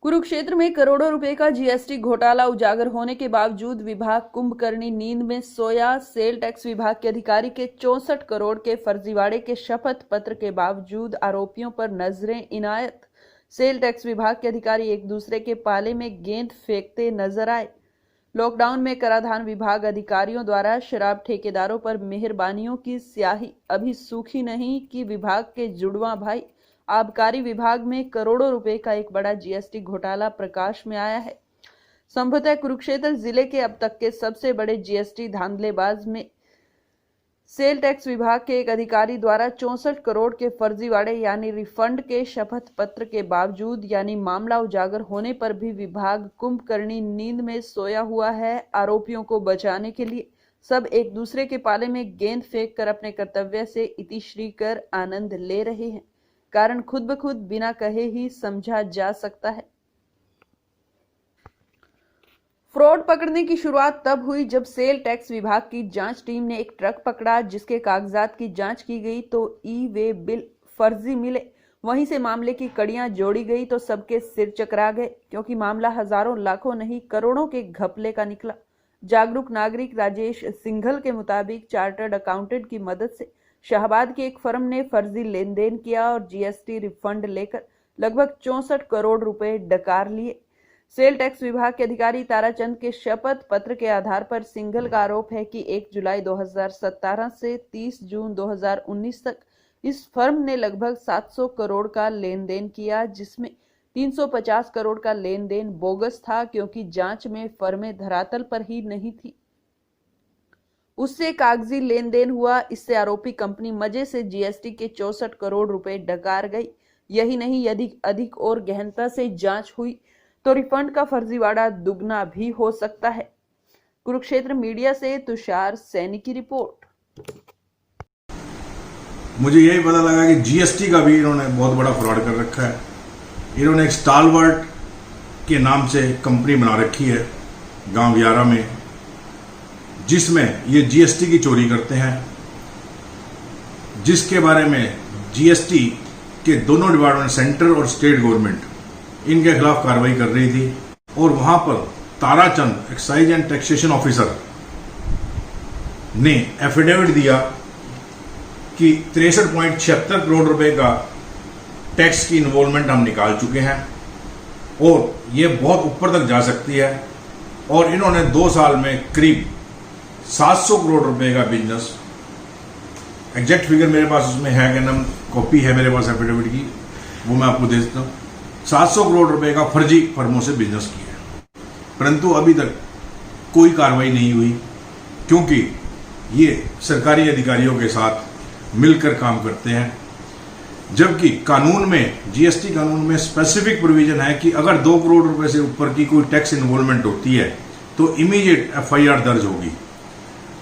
कुरुक्षेत्र में करोड़ों रुपए का जीएसटी घोटाला उजागर होने के बावजूद विभाग कुंभकर्णी नींद में सोया। सेल टैक्स विभाग के अधिकारी के 64 करोड़ के फर्जीवाड़े के शपथ पत्र के बावजूद आरोपियों पर नजरें इनायत। सेल टैक्स विभाग के अधिकारी एक दूसरे के पाले में गेंद फेंकते नजर आए। लॉकडाउन में कराधान विभाग अधिकारियों द्वारा शराब ठेकेदारों पर मेहरबानियों की स्याही अभी सूखी नहीं कि विभाग के जुड़वां भाई आबकारी विभाग में करोड़ों रुपए का एक बड़ा जीएसटी घोटाला प्रकाश में आया है। संभवतः कुरुक्षेत्र जिले के अब तक के सबसे बड़े जीएसटी धांधलेबाज में सेल टैक्स विभाग के एक अधिकारी द्वारा 64 करोड़ के फर्जीवाड़े यानी रिफंड के शपथ पत्र के बावजूद यानी मामला उजागर होने पर भी विभाग कुंभकर्णी नींद में सोया हुआ है। आरोपियों को बचाने के लिए सब एक दूसरे के पाले में गेंद फेंक कर अपने कर्तव्य से इतिश्री कर आनंद ले रहे हैं। कारण खुद ब खुद बिना कहे ही समझा जा सकता है। फ्रॉड पकड़ने की शुरुआत तब हुई जब सेल टैक्स विभाग की जांच टीम ने एक ट्रक पकड़ा जिसके कागजात की जांच की गई तो ई-वे बिल फर्जी मिले। वहीं से मामले की कड़ियां जोड़ी गई तो सबके सिर चकरा गए, क्योंकि मामला हजारों लाखों नहीं करोड़ों के घपले का निकला। जागरूक नागरिक राजेश सिंघल के मुताबिक चार्टर्ड अकाउंटेंट की मदद से शाहबाद की एक फर्म ने फर्जी लेन देन किया और जीएसटी रिफंड लेकर लगभग 64 करोड़ रुपए डकार लिए। सेल टैक्स विभाग के अधिकारी ताराचंद के शपथ पत्र के आधार पर सिंघल का आरोप है कि 1 जुलाई 2017 से 30 जून 2019 तक इस फर्म ने लगभग 700 करोड़ का लेन देन किया, जिसमें 350 करोड़ का लेन देन बोगस था, क्योंकि जांच में फर्में धरातल पर ही नहीं थी। उससे कागजी लेन देन हुआ। इससे आरोपी कंपनी मजे से जीएसटी के 64 करोड़ रुपए डकार गई। यही नहीं, यदि अधिक और गहनता से जांच हुई तो रिफंड का फर्जीवाड़ा दुगना भी हो सकता है। कुरुक्षेत्र मीडिया से तुषार सैनी की रिपोर्ट। मुझे यही पता लगा कि जीएसटी का भी इन्होंने बहुत बड़ा फ्रॉड कर रखा है। इन्होंने एक स्टालवर्ट के नाम से कंपनी बना रखी है गांव 11 में, जिसमें ये जीएसटी की चोरी करते हैं, जिसके बारे में जीएसटी के दोनों डिपार्टमेंट, सेंट्रल और स्टेट गवर्नमेंट, इनके खिलाफ कार्रवाई कर रही थी। और वहां पर Tarachand excise and taxation officer ने एफिडेविट दिया कि 63.76 करोड़ रुपए का टैक्स की इन्वॉल्वमेंट हम निकाल चुके हैं और ये बहुत ऊपर तक जा सकती है। और इन्होंने 2 साल में करीब 700 करोड़ रुपए का बिजनेस, एग्जैक्ट फिगर मेरे पास उसमें है, क्या नाम कॉपी है मेरे पास एफिडेविट की, वो मैं आपको दे देता हूँ। 700 करोड़ रुपए का फर्जी फर्मों से बिजनेस किया है, परंतु अभी तक कोई कार्रवाई नहीं हुई, क्योंकि ये सरकारी अधिकारियों के साथ मिलकर काम करते हैं। जबकि कानून में, जीएसटी कानून में स्पेसिफिक प्रोविजन है कि अगर 2 करोड़ रुपए से ऊपर की कोई टैक्स इन्वॉल्वमेंट होती है तो इमीडिएट एफआईआर दर्ज होगी।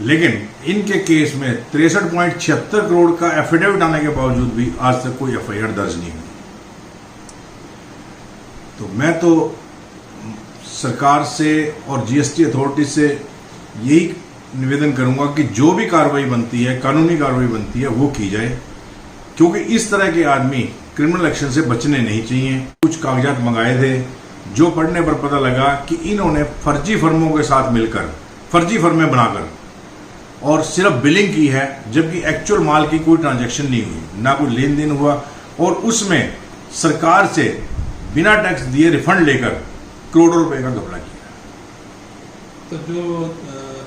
लेकिन इनके केस में 63.76 करोड़ का एफिडेविट आने के बावजूद भी आज तक कोई एफआईआर दर्ज नहीं हुई। तो मैं तो सरकार से और जीएसटी अथॉरिटी से यही निवेदन करूंगा कि जो भी कार्रवाई बनती है, कानूनी कार्रवाई बनती है, वो की जाए, क्योंकि इस तरह के आदमी क्रिमिनल एक्शन से बचने नहीं चाहिए। कुछ कागजात मंगाए थे जो पढ़ने पर पता लगा कि इन्होंने फर्जी फर्मों के साथ मिलकर फर्जी फर्में बनाकर और सिर्फ बिलिंग की है, जबकि एक्चुअल माल की कोई ट्रांजैक्शन नहीं हुई, ना कोई लेन देन हुआ, और उसमें सरकार से बिना टैक्स दिए रिफंड लेकर करोड़ों रुपए का घपला किया। तो जो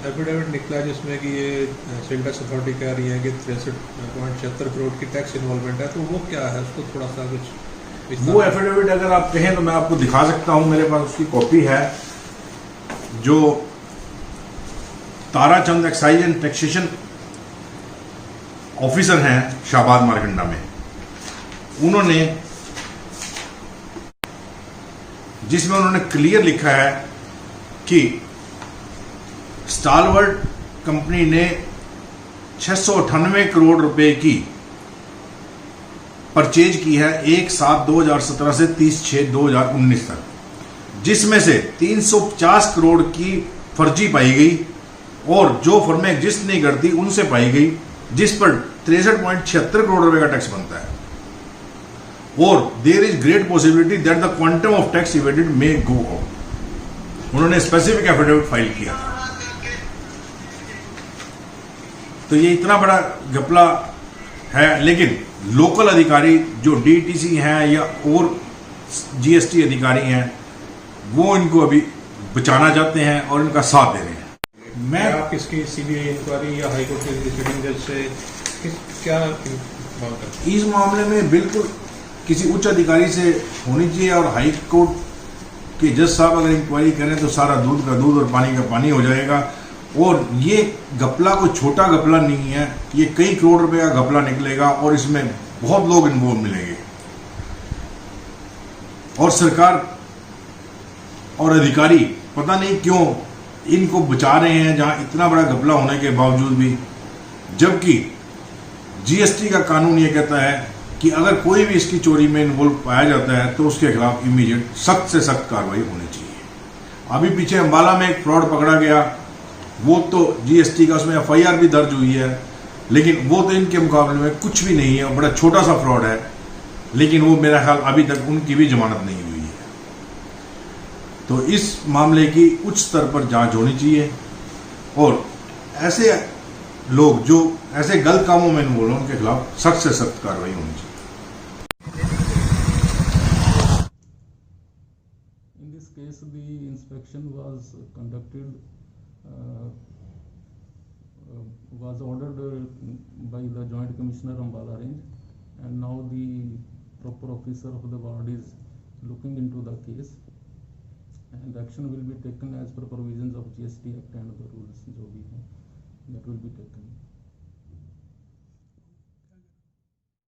एफिडेविट निकला जिसमें कि ये सेल टैक्स अथॉरिटी कह रही है कि 63.76 करोड़ की टैक्स इन्वॉल्वमेंट है, तो वो क्या है, उसको थोड़ा सा कुछ वो एफिडेविट अगर आप कहें तो मैं आपको दिखा सकता हूं, मेरे पास उसकी कॉपी है। जो Tarachand excise and taxation officer हैं शाहबाद मारकंडा में, उन्होंने, जिसमें उन्होंने क्लियर लिखा है कि स्टालवर्ट कंपनी ने 698 करोड़ रुपए की परचेज की है 1/7/2017 से 30/6/2019 तक, जिसमें से 350 करोड़ की फर्जी पाई गई और जो फर्में एग्जिस्ट नहीं करती उनसे पाई गई, जिस पर 63.76 करोड़ रुपए का टैक्स बनता है। और there is great possibility that the quantum of tax evaded may go up. उन्होंने स्पेसिफिक एफिडेविट फाइल किया। तो ये इतना बड़ा घपला है, लेकिन लोकल अधिकारी जो डीटीसी हैं या और जीएसटी अधिकारी हैं वो इनको अभी बचाना चाहते हैं और इनका साथ दे रहे हैं। मैं आप इसकी सीबीआई इंक्वायरी या हाईकोर्ट के सिटिंग जज से क्या मांग करते हैं? इस मामले में बिल्कुल किसी उच्च अधिकारी से होनी चाहिए और हाई कोर्ट के जज साहब अगर इंक्वायरी करें तो सारा दूध का दूध और पानी का पानी हो जाएगा। और ये घपला कोई छोटा घपला नहीं है, ये कई करोड़ रुपए का घपला निकलेगा और इसमें बहुत लोग इन्वॉल्व मिलेंगे। और सरकार और अधिकारी पता नहीं क्यों इनको बचा रहे हैं जहां इतना बड़ा घपला होने के बावजूद भी, जबकि जीएसटी का कानून ये कहता है कि अगर कोई भी इसकी चोरी में इन्वॉल्व पाया जाता है तो उसके खिलाफ इमीडिएट सख्त से सख्त कार्रवाई होनी चाहिए। अभी पीछे अंबाला में एक फ्रॉड पकड़ा गया, वो तो जीएसटी का उसमें एफआईआर भी दर्ज हुई है, लेकिन वो तो इनके मुकाबले में कुछ भी नहीं है, बड़ा छोटा सा फ्रॉड है, लेकिन वो मेरा ख्याल अभी तक उनकी भी जमानत नहीं हुई है। तो इस मामले की उच्च स्तर पर जांच होनी चाहिए और ऐसे लोग जो ऐसे गलत कामों में इन्वॉल्व हैं उनके खिलाफ सख्त से सख्त कार्रवाई होनी चाहिए। In this case, the inspection was conducted, was ordered by the Joint Commissioner Ambala Range, and now the proper officer of the ward is looking into the case, and action will be taken as per provisions of GST Act and the rules जो भी हैं, that will be taken.